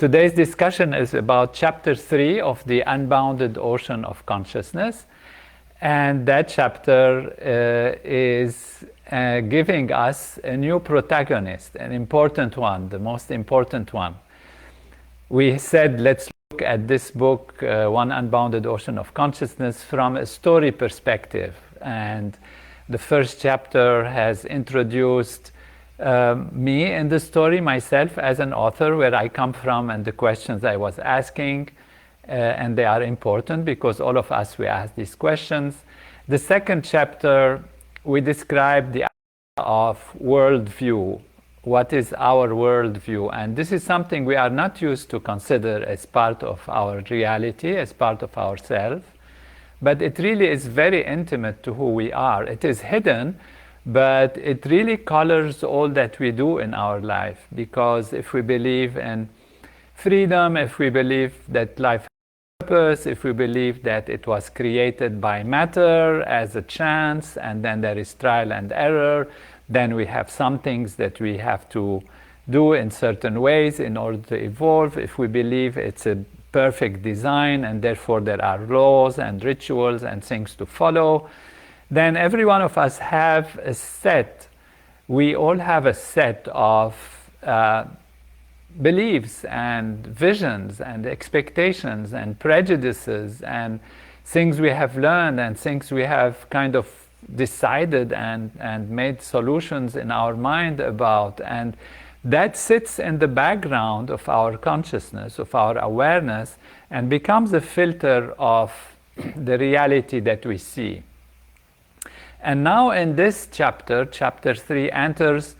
Today's discussion is about Chapter 3 of the Unbounded Ocean of Consciousness. And that chapter is giving us a new protagonist, an important one, the most important one. We said, let's look at this book, One Unbounded Ocean of Consciousness, from a story perspective. And the first chapter has introduced me in the story, myself as an author, where I come from and the questions I was asking. And they are important because all of us, we ask these questions. The second chapter, we describe the idea of worldview. What is our worldview? And this is something we are not used to consider as part of our reality, as part of ourselves. But it really is very intimate to who we are. It is hidden, but it really colors all that we do in our life. Because if we believe in freedom, if we believe that life has purpose, if we believe that it was created by matter as a chance, and then there is trial and error, then we have some things that we have to do in certain ways in order to evolve. If we believe it's a perfect design and therefore there are laws and rituals and things to follow, then every one of us have a set. We all have a set of beliefs and visions and expectations and prejudices and things we have learned and things we have kind of decided and made solutions in our mind about. And that sits in the background of our consciousness, of our awareness, and becomes a filter of the reality that we see. And now in this chapter, chapter 3, enters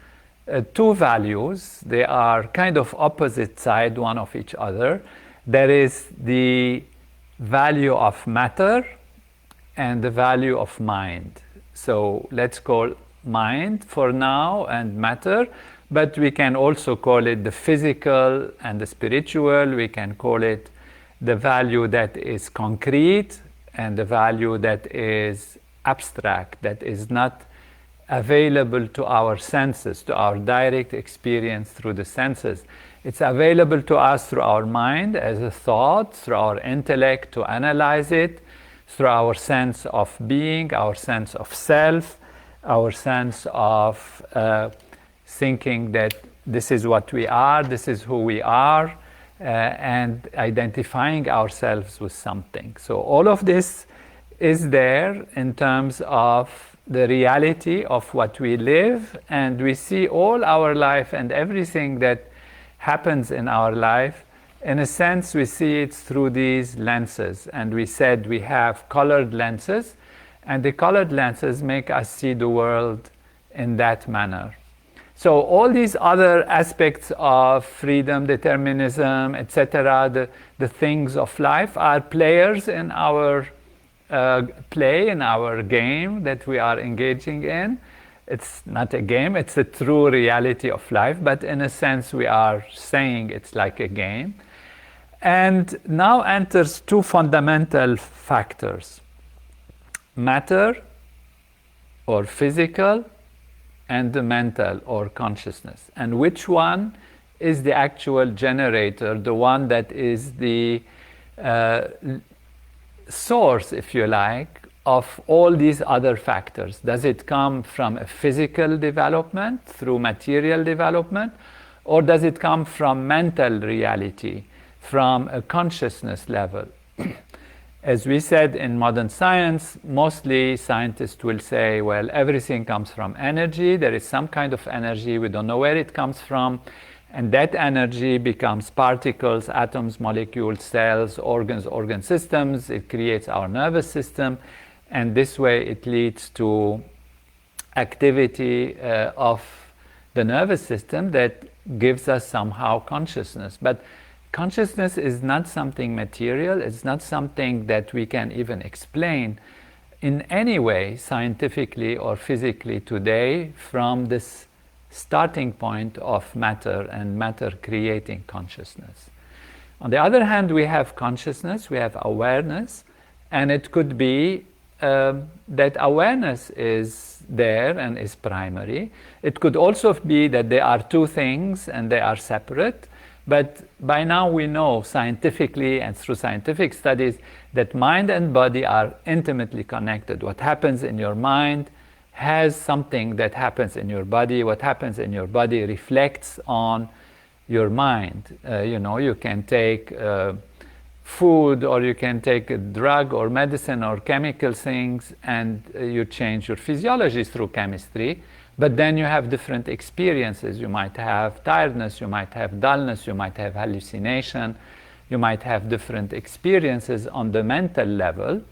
two values. They are kind of opposite side one of each other. There is the value of matter and the value of mind. So let's call mind for now and matter, but we can also call it the physical and the spiritual. We can call it the value that is concrete and the value that is abstract, that is not available to our senses, to our direct experience through the senses. It's available to us through our mind as a thought, through our intellect to analyze it, through our sense of being, our sense of self, our sense of thinking that this is what we are, this is who we are, and identifying ourselves with something. So all of this is there in terms of the reality of what we live, and we see all our life and everything that happens in our life. In a sense, we see it through these lenses, and we said we have colored lenses, and the colored lenses make us see the world in that manner. So all these other aspects of freedom, determinism, etc., the things of life are players in our play, in our game that we are engaging in. It's not a game, it's a true reality of life, but in a sense we are saying it's like a game. And now enters two fundamental factors: matter or physical, and the mental or consciousness. And which one is the actual generator, the one that is the source, if you like, of all these other factors? Does it come from a physical development through material development, or does it come from mental reality, from a consciousness level? As we said in modern science, mostly scientists will say, well, everything comes from energy. There is some kind of energy, we don't know where it comes from, and that energy becomes particles, atoms, molecules, cells, organs, organ systems. It creates our nervous system, and this way it leads to activity of the nervous system that gives us somehow consciousness. But consciousness is not something material. It's not something that we can even explain in any way, scientifically or physically today, from this starting point of matter and matter creating consciousness. On the other hand, we have consciousness, we have awareness, and it could be that awareness is there and is primary. It could also be that there are two things and they are separate. But by now we know scientifically and through scientific studies that mind and body are intimately connected. What happens in your mind has something that happens in your body. What happens in your body reflects on your mind. You can take food, or you can take a drug or medicine or chemical things, and you change your physiology through chemistry. But then you have different experiences. You might have tiredness, you might have dullness, you might have hallucination, you might have different experiences on the mental level.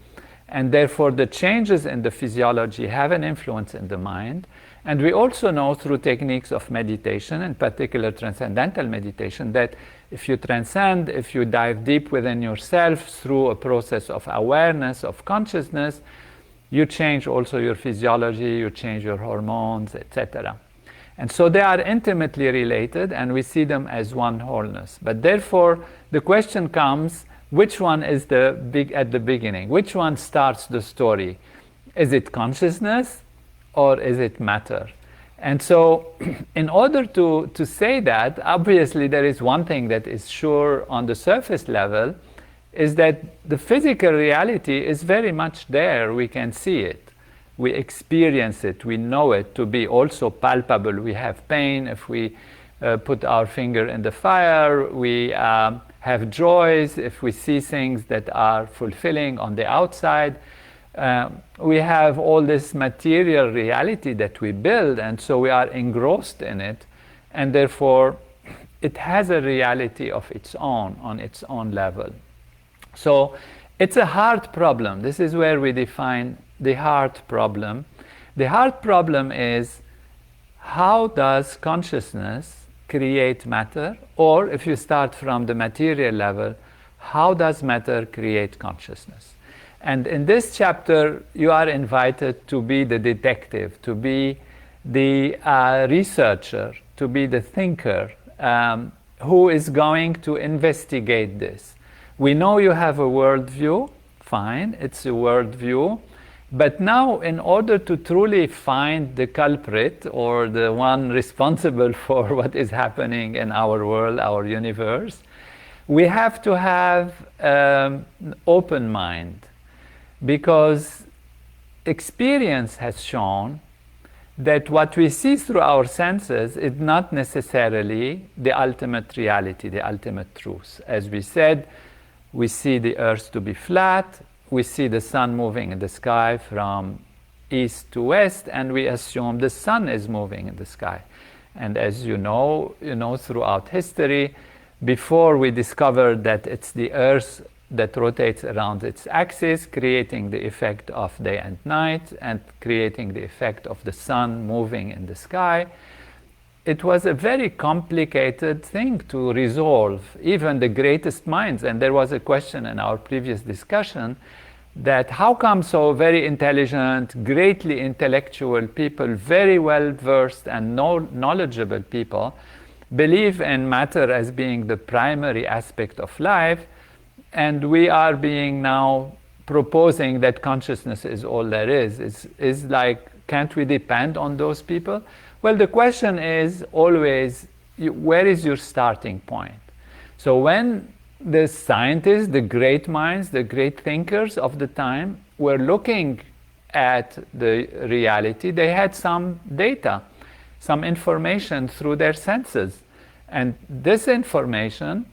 And therefore the changes in the physiology have an influence in the mind. And we also know through techniques of meditation, in particular transcendental meditation, that if you transcend, if you dive deep within yourself through a process of awareness, of consciousness, you change also your physiology, you change your hormones, etc. And so they are intimately related, and we see them as one wholeness. But therefore, the question comes, which one is at the beginning? Which one starts the story? Is it consciousness or is it matter? And so in order to say that, obviously there is one thing that is sure on the surface level, is that the physical reality is very much there. We can see it, we experience it, we know it to be also palpable. We have pain if we put our finger in the fire, we have joys if we see things that are fulfilling on the outside. We have all this material reality that we build, and so we are engrossed in it, and therefore it has a reality of its own, on its own level. So it's a hard problem. This is where we define the hard problem. The hard problem is, how does consciousness create matter? Or if you start from the material level, how does matter create consciousness? And in this chapter, you are invited to be the detective, to be the researcher, to be the thinker who is going to investigate this. We know you have a worldview, fine, it's a worldview, but now in order to truly find the culprit or the one responsible for what is happening in our world, our universe, we have to have an open mind, because experience has shown that what we see through our senses is not necessarily the ultimate reality, the ultimate truth. As we said, we see the earth to be flat, we see the sun moving in the sky from east to west, and we assume the sun is moving in the sky. And as you know throughout history, before we discovered that it's the earth that rotates around its axis, creating the effect of day and night, and creating the effect of the sun moving in the sky, it was a very complicated thing to resolve, even the greatest minds. And there was a question in our previous discussion that how come so very intelligent, greatly intellectual people, very well versed and knowledgeable people, believe in matter as being the primary aspect of life, and we are being now proposing that consciousness is all there is. It's like, can't we depend on those people? Well, the question is always, where is your starting point? So when the scientists, the great minds, the great thinkers of the time were looking at the reality, they had some data, some information through their senses. And this information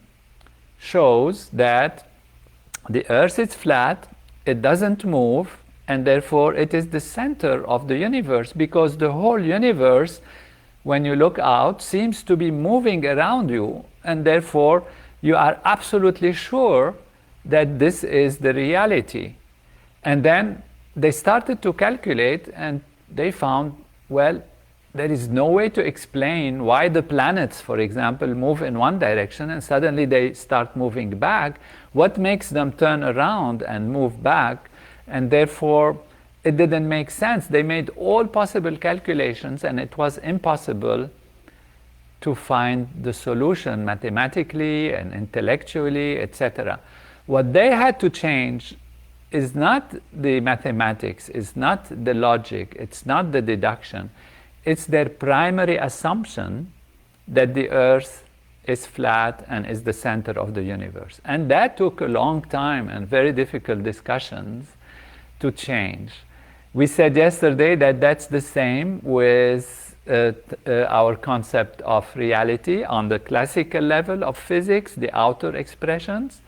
shows that the earth is flat, it doesn't move, and therefore it is the center of the universe, because the whole universe, when you look out, seems to be moving around you, and therefore you are absolutely sure that this is the reality. And then they started to calculate, and they found, well, there is no way to explain why the planets, for example, move in one direction and suddenly they start moving back. What makes them turn around and move back? And therefore, it didn't make sense. They made all possible calculations, and it was impossible to find the solution mathematically and intellectually, etc. What they had to change is not the mathematics, it's not the logic, it's not the deduction. It's their primary assumption that the earth is flat and is the center of the universe. And that took a long time and very difficult discussions to change. We said yesterday that that's the same with our concept of reality on the classical level of physics, the outer expressions.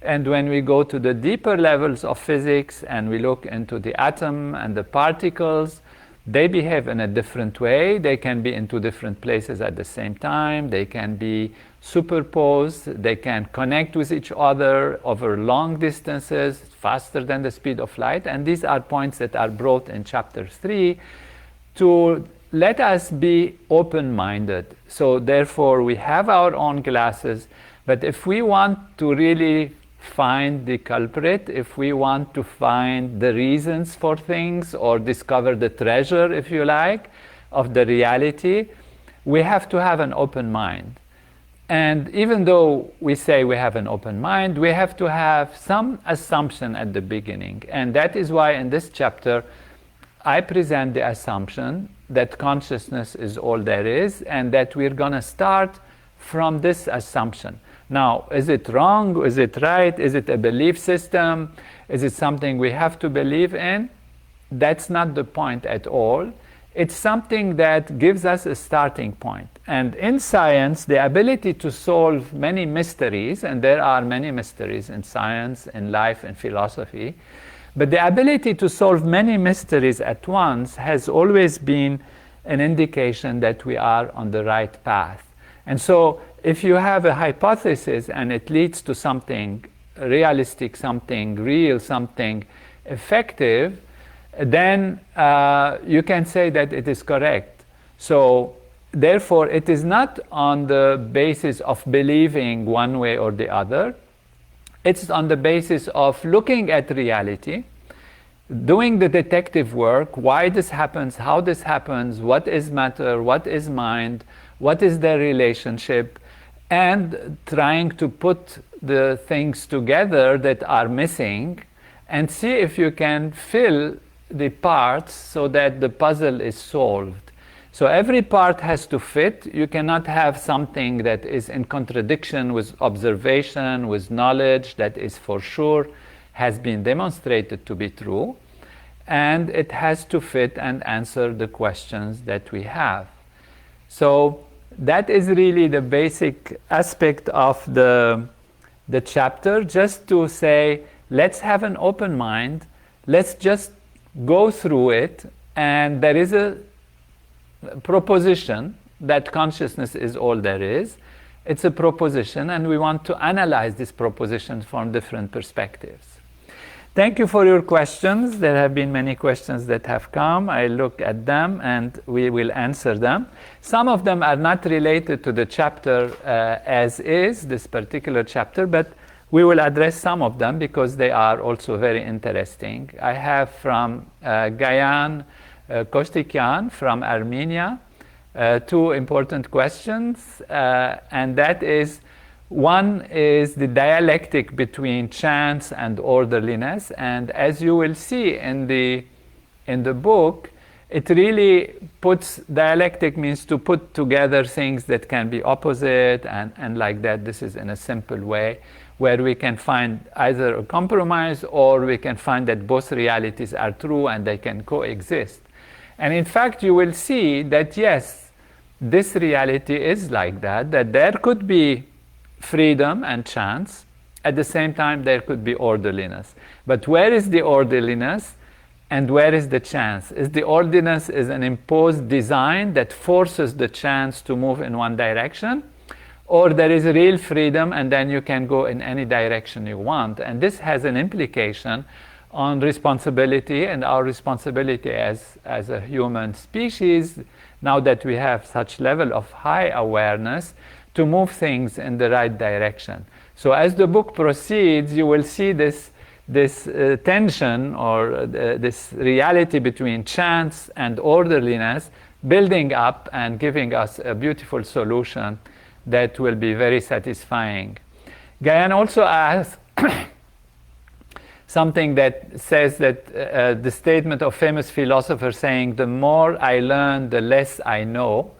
And when we go to the deeper levels of physics and we look into the atom and the particles, they behave in a different way. They can be in two different places at the same time. They can be superposed. They can connect with each other over long distances, faster than the speed of light. And these are points that are brought in chapter 3 to let us be open-minded. So therefore, we have our own glasses. But if we want to really find the culprit, if we want to find the reasons for things or discover the treasure, if you like, of the reality, we have to have an open mind. And even though we say we have an open mind, we have to have some assumption at the beginning. And that is why in this chapter, I present the assumption that consciousness is all there is and that we're going to start from this assumption. Now, is it wrong? Is it right? Is it a belief system? Is it something we have to believe in? That's not the point at all. It's something that gives us a starting point. And in science, the ability to solve many mysteries, and there are many mysteries in science, in life, in philosophy, but the ability to solve many mysteries at once has always been an indication that we are on the right path. And so, if you have a hypothesis and it leads to something realistic, something real, something effective, then you can say that it is correct. So therefore, it is not on the basis of believing one way or the other. It's on the basis of looking at reality, doing the detective work, why this happens, how this happens, what is matter, what is mind, what is their relationship, and trying to put the things together that are missing and see if you can fill the parts so that the puzzle is solved. So every part has to fit. You cannot have something that is in contradiction with observation, with knowledge that is for sure has been demonstrated to be true. And it has to fit and answer the questions that we have. So that is really the basic aspect of the chapter, just to say, let's have an open mind, let's just go through it, and there is a proposition that consciousness is all there is. It's a proposition, and we want to analyze this proposition from different perspectives. Thank you for your questions. There have been many questions that have come. I look at them and we will answer them. Some of them are not related to the chapter as is, this particular chapter, but we will address some of them because they are also very interesting. I have from Gayan Kostikyan from Armenia two important questions, and that is, one is the dialectic between chance and orderliness, and as you will see in the book, it really puts, dialectic means to put together things that can be opposite and like that. This is in a simple way where we can find either a compromise or we can find that both realities are true and they can coexist. And in fact, you will see that yes, this reality is like that there could be freedom and chance. At the same time, there could be orderliness. But where is the orderliness and where is the chance? Is the orderliness is an imposed design that forces the chance to move in one direction? Or there is real freedom and then you can go in any direction you want? And this has an implication on responsibility and our responsibility as a human species, now that we have such level of high awareness, to move things in the right direction. So as the book proceeds, you will see this tension or this reality between chance and orderliness building up and giving us a beautiful solution that will be very satisfying. Gayan also asked something that says that the statement of famous philosopher saying, the more I learn, the less I know.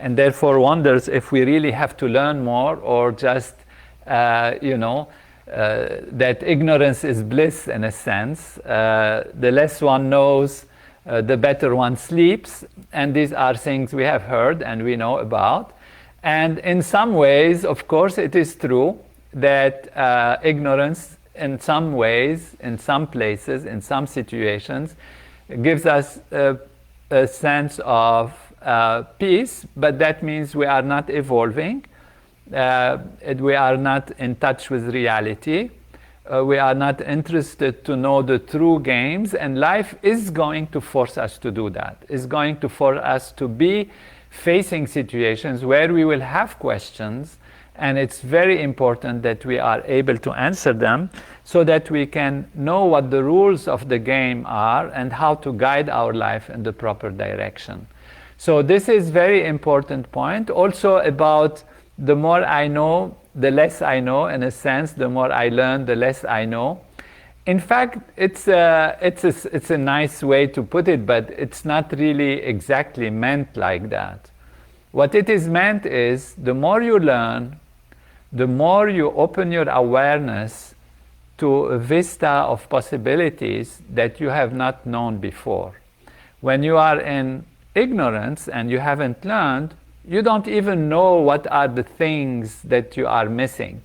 and therefore wonders if we really have to learn more, or just, that ignorance is bliss in a sense. The less one knows, the better one sleeps, and these are things we have heard and we know about. And in some ways, of course, it is true that ignorance in some ways, in some places, in some situations, gives us a sense of peace, but that means we are not evolving, we are not in touch with reality, we are not interested to know the true games, and life is going to force us to do that. It's going to force us to be facing situations where we will have questions, and it's very important that we are able to answer them so that we can know what the rules of the game are and how to guide our life in the proper direction. So this is very important point. Also about the more I know, the less I know, in a sense. The more I learn, the less I know. In fact, it's a nice way to put it, but it's not really exactly meant like that. What it is meant is, the more you learn, the more you open your awareness to a vista of possibilities that you have not known before. When you are in ignorance and you haven't learned, you don't even know what are the things that you are missing.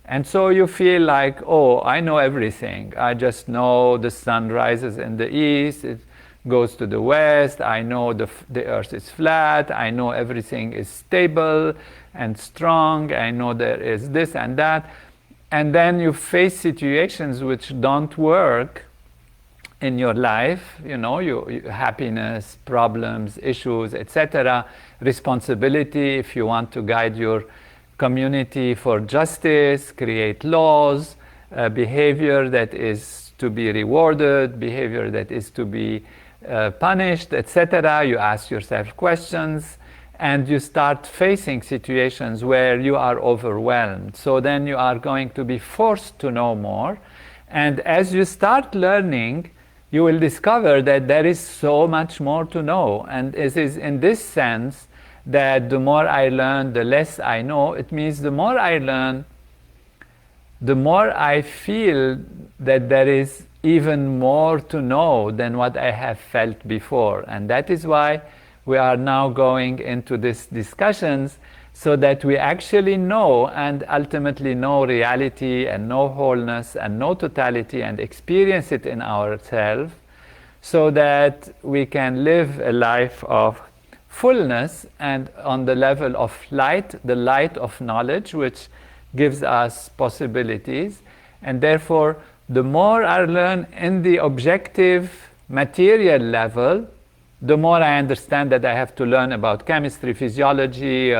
And so you feel like, oh, I know everything. I just know the sun rises in the east, it goes to the west, I know the earth is flat, I know everything is stable and strong, I know there is this and that. And then you face situations which don't work in your life, you happiness, problems, issues, etc. Responsibility, if you want to guide your community for justice, create laws, behavior that is to be rewarded, behavior that is to be punished, etc. You ask yourself questions, and you start facing situations where you are overwhelmed. So then you are going to be forced to know more. And as you start learning, you will discover that there is so much more to know. And it is in this sense that the more I learn, the less I know. It means the more I learn, the more I feel that there is even more to know than what I have felt before. And that is why we are now going into these discussions, so that we actually know and ultimately know reality and know wholeness and know totality and experience it in ourselves, so that we can live a life of fullness and on the level of light, the light of knowledge, which gives us possibilities. And therefore, the more I learn in the objective material level, the more I understand that I have to learn about chemistry, physiology,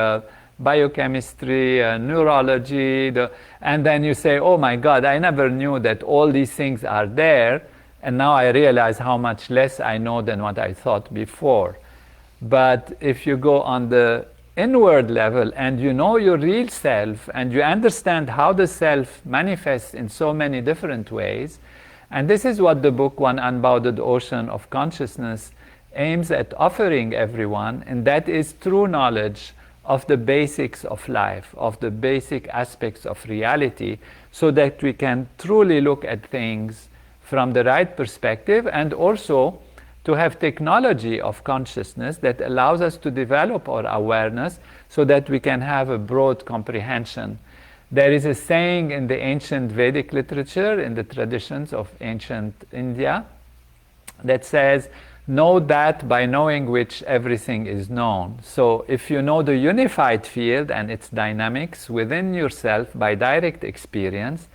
biochemistry, neurology, and then you say, oh my God, I never knew that all these things are there, and now I realize how much less I know than what I thought before. But if you go on the inward level and you know your real self and you understand how the self manifests in so many different ways, and this is what the book One Unbounded Ocean of Consciousness aims at offering everyone, and that is true knowledge of the basics of life, of the basic aspects of reality, so that we can truly look at things from the right perspective, and also to have technology of consciousness that allows us to develop our awareness so that we can have a broad comprehension. There is a saying in the ancient Vedic literature, in the traditions of ancient India, that says, know that by knowing which everything is known. So if you know the unified field and its dynamics within yourself by direct experience,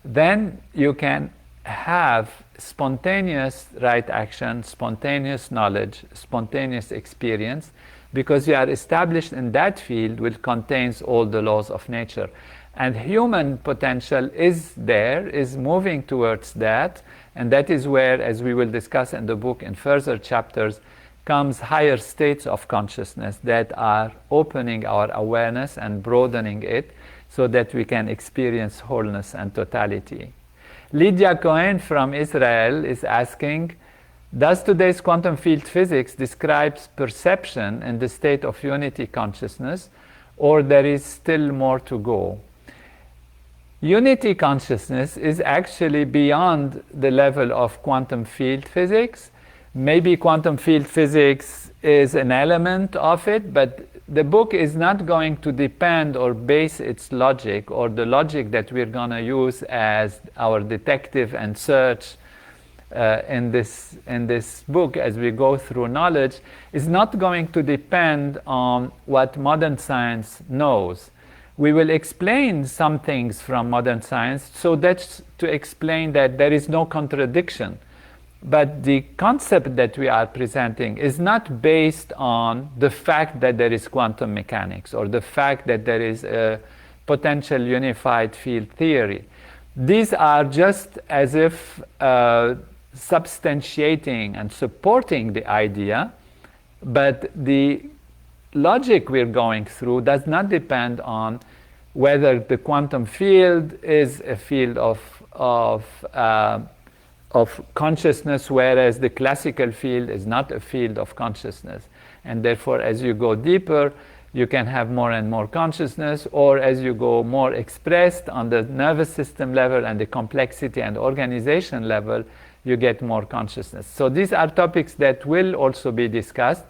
then you can have spontaneous right action, spontaneous knowledge, spontaneous experience, because you are established in that field which contains all the laws of nature. And human potential is there, is moving towards that, and that is where, as we will discuss in the book in further chapters, comes higher states of consciousness that are opening our awareness and broadening it so that we can experience wholeness and totality. Lydia Cohen from Israel is asking, Does today's quantum field physics describes perception in the state of unity consciousness, or there is still more to go? Unity consciousness is actually beyond the level of quantum field physics. Maybe quantum field physics is an element of it, but the book is not going to depend or base its logic, or the logic that we're going to use as our detective and search in this book as we go through knowledge, is not going to depend on what modern science knows. We will explain some things from modern science, so that's to explain that there is no contradiction. But the concept that we are presenting is not based on the fact that there is quantum mechanics or the fact that there is a potential unified field theory. These are just as if substantiating and supporting the idea, but the logic we're going through does not depend on whether the quantum field is a field of consciousness, whereas the classical field is not a field of consciousness. And therefore, as you go deeper, you can have more and more consciousness, or as you go more expressed on the nervous system level and the complexity and organization level, you get more consciousness. So these are topics that will also be discussed,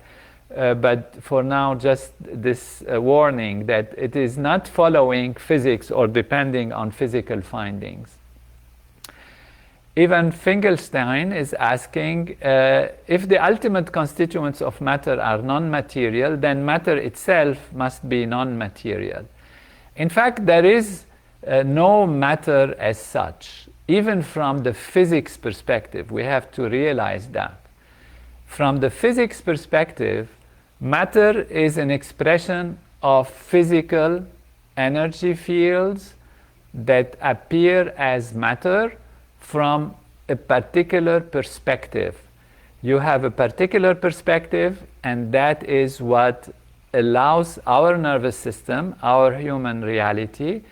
but for now, just this warning that it is not following physics or depending on physical findings. Ivan Finkelstein is asking, if the ultimate constituents of matter are non-material, then matter itself must be non-material. In fact, there is no matter as such. Even from the physics perspective, we have to realize that. From the physics perspective, matter is an expression of physical energy fields that appear as matter from a particular perspective. You have a particular perspective, and that is what allows our nervous system, our human reality,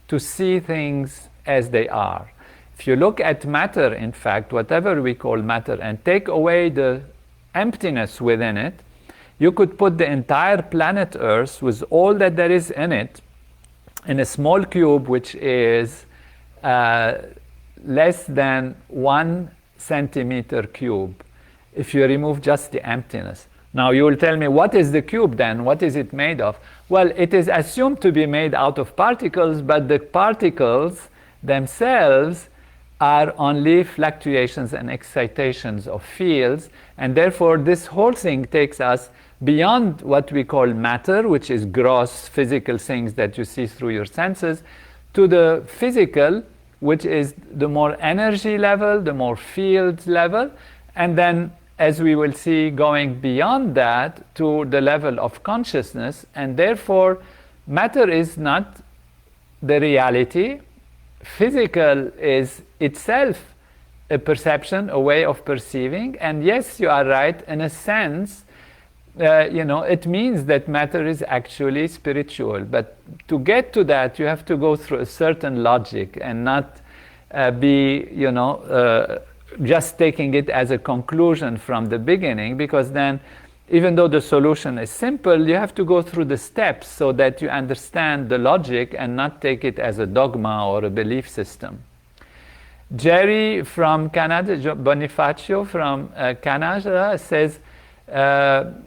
to see things as they are. If you look at matter, in fact, whatever we call matter, and take away the emptiness within it, you could put the entire planet Earth with all that there is in it in a small cube which is less than 1 centimeter cube, if you remove just the emptiness. Now you will tell me, what is the cube then? What is it made of? Well, it is assumed to be made out of particles, but the particles themselves are only fluctuations and excitations of fields, and therefore this whole thing takes us beyond what we call matter, which is gross physical things that you see through your senses, to the physical, which is the more energy level, the more field level, and then, as we will see, going beyond that to the level of consciousness. And therefore, matter is not the reality. Physical is itself a perception, a way of perceiving. And yes, you are right, in a sense, it means that matter is actually spiritual. But to get to that, you have to go through a certain logic and not be, just taking it as a conclusion from the beginning, because then, even though the solution is simple, you have to go through the steps so that you understand the logic and not take it as a dogma or a belief system. Jerry from Canada, Bonifacio from Canada says,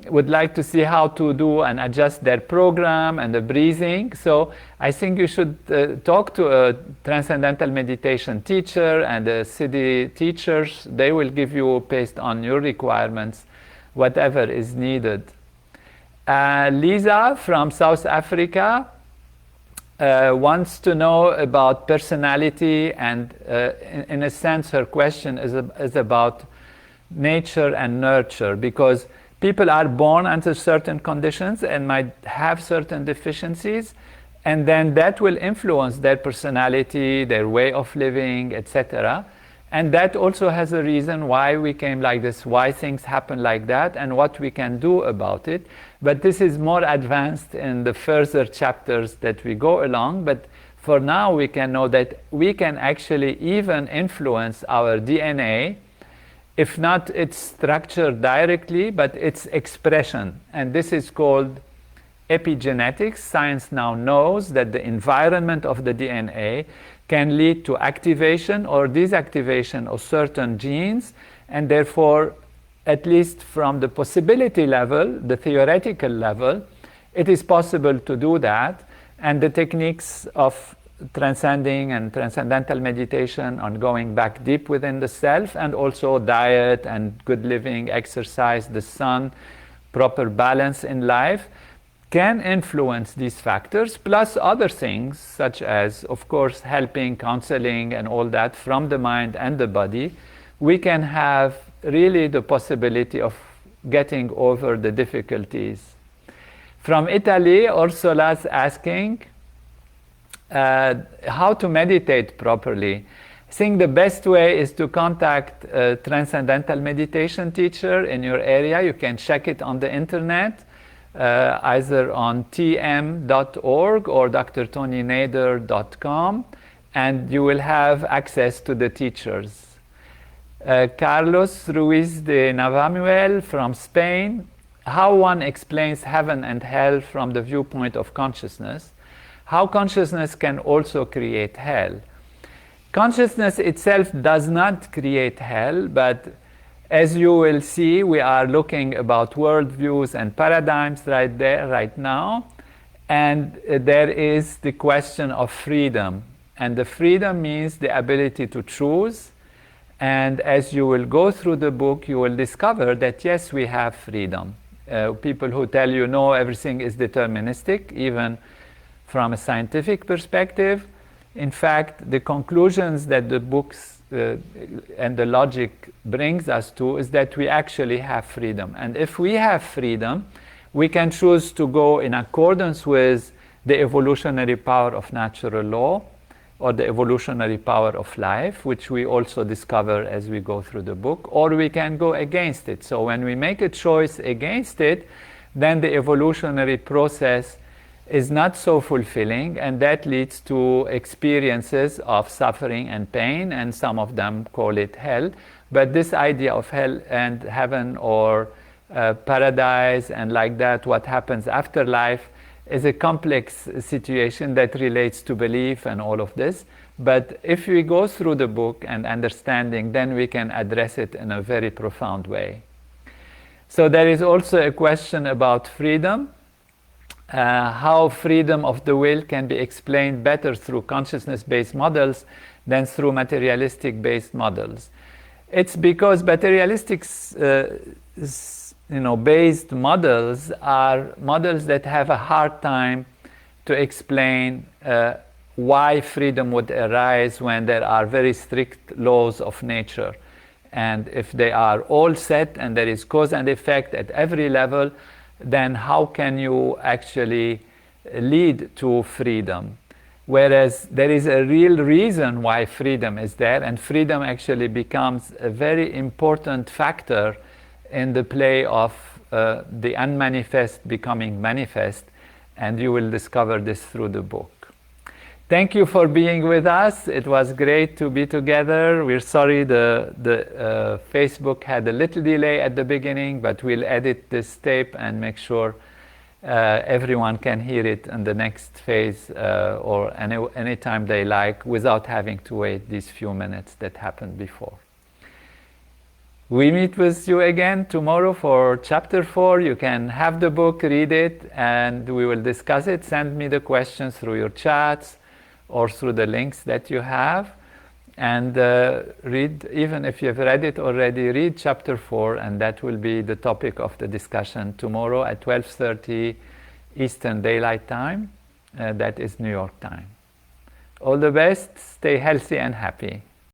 would like to see how to do and adjust their program and the breathing. So I think you should talk to a transcendental meditation teacher and the city teachers. They will give you, based on your requirements, whatever is needed. Lisa from South Africa wants to know about personality, and in a sense her question is about nature and nurture, because people are born under certain conditions and might have certain deficiencies, and then that will influence their personality, their way of living, etc. And that also has a reason why we came like this, why things happen like that, and what we can do about it. But this is more advanced in the further chapters that we go along. But for now, we can know that we can actually even influence our DNA if not its structure directly, but its expression. And this is called epigenetics. Science now knows that the environment of the DNA can lead to activation or deactivation of certain genes, and therefore, at least from the possibility level, the theoretical level, it is possible to do that. And the techniques of transcending and transcendental meditation on going back deep within the self, and also diet and good living, exercise, the sun, proper balance in life, can influence these factors, plus other things such as, of course, helping, counseling, and all that from the mind and the body. We can have really the possibility of getting over the difficulties. From Italy, Ursula's asking how to meditate properly. I think the best way is to contact a transcendental meditation teacher in your area. You can check it on the internet, either on tm.org or drtonynader.com, and you will have access to the teachers. Carlos Ruiz de Navamuel from Spain, how one explains heaven and hell from the viewpoint of consciousness, how consciousness can also create hell. Consciousness itself does not create hell, but as you will see, we are looking about worldviews and paradigms right now, and there is the question of freedom. And the freedom means the ability to choose. And as you will go through the book, you will discover that yes, we have freedom. People who tell you no, everything is deterministic, even from a scientific perspective. In fact, the conclusions that the books and the logic brings us to is that we actually have freedom. And if we have freedom, we can choose to go in accordance with the evolutionary power of natural law, or the evolutionary power of life, which we also discover as we go through the book, or we can go against it. So when we make a choice against it, then the evolutionary process is not so fulfilling, and that leads to experiences of suffering and pain, and some of them call it hell. But this idea of hell and heaven or paradise and like that, what happens after life, is a complex situation that relates to belief and all of this. But if we go through the book and understanding, then we can address it in a very profound way. So there is also a question about freedom, how freedom of the will can be explained better through consciousness-based models than through materialistic-based models. It's because materialistic based models are models that have a hard time to explain why freedom would arise when there are very strict laws of nature. And if they are all set and there is cause and effect at every level, then how can you actually lead to freedom? Whereas there is a real reason why freedom is there, and freedom actually becomes a very important factor in the play of the unmanifest becoming manifest, and you will discover this through the book. Thank you for being with us. It was great to be together. We're sorry the Facebook had a little delay at the beginning, but we'll edit this tape and make sure everyone can hear it in the next phase or any time they like, without having to wait these few minutes that happened before. We meet with you again tomorrow for chapter 4. You can have the book, read it, and we will discuss it. Send me the questions through your chats or through the links that you have. And read, even if you've read it already, read chapter 4, and that will be the topic of the discussion tomorrow at 12:30 Eastern Daylight Time. That is New York time. All the best, stay healthy and happy.